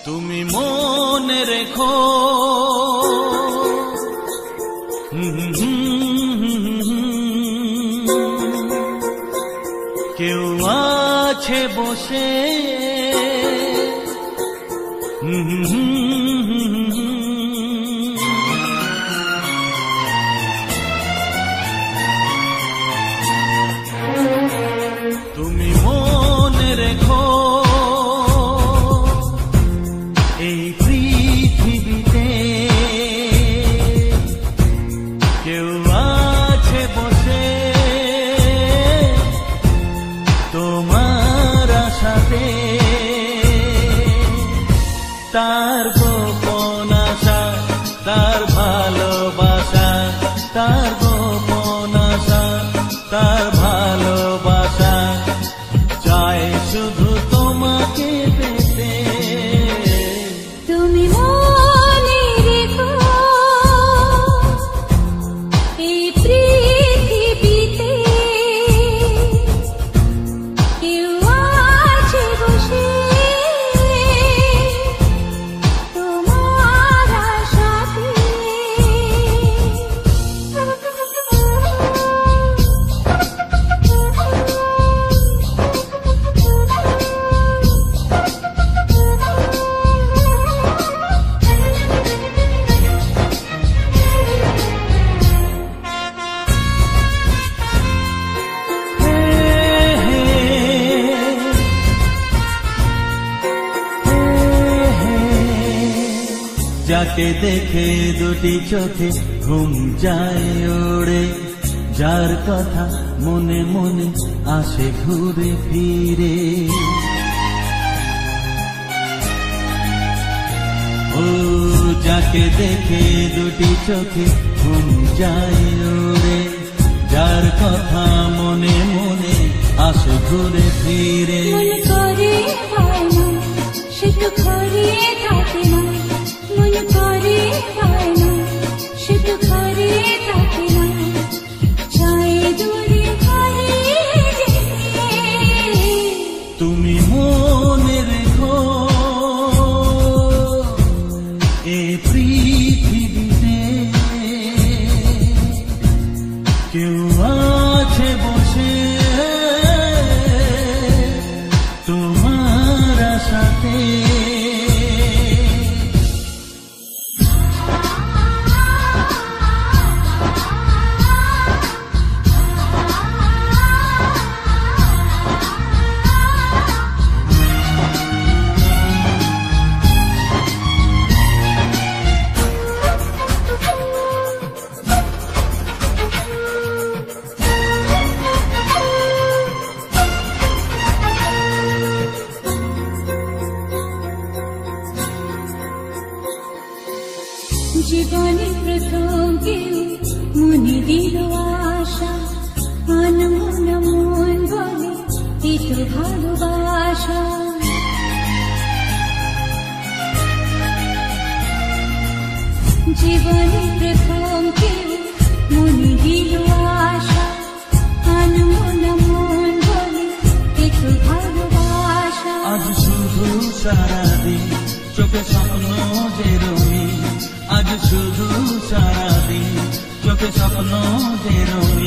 তুমি মনে রেখো কেউ আছে বসে তুমি মনে রেখো এই পৃথিবীতে কেউ আছে বসে তোমার আশাতে তার গোপন আশা তার ভালোবাসা তার গোপন আশা তার ভালোবাসা চায় শুধু তোমাকে পেতে তুমি মনে রেখো এই পৃথিবীতে কেউ আছে বসে তোমার আশাতে যাকে দেখে দুটি চোখে ঘুম যায় ওড়ে যার কথা মনে মনে আসে ঘুরে ফিরে ও যাকে দেখে দুটি চোখে ঘুম যায় ওড়ে যার কথা মনে মনে আসে ঘুরে ফিরে মন করে হয় না সে তো ঘরে থাকে না মন করে হয় না সে তো ঘরে থাকে না চাই দূরে হারিয়ে যেতে তুমি মনে রেখো এ পৃথিবীতে কেউ আছে বসে তোমার সাথে জীবনে প্রথম কেউ মনে দিল আশা অনমন মন বলে এ তো ভালোবাসা জীবনে প্রথম কেউ মনে দিল আশা অনমন মন বলে এ তো ভালোবাসা আজ শুধু সারাদিন চোখে স্বপ্ন যে রঙিন আজ শুধু সারাদিন চোখে স্বপ্ন যে রঙিন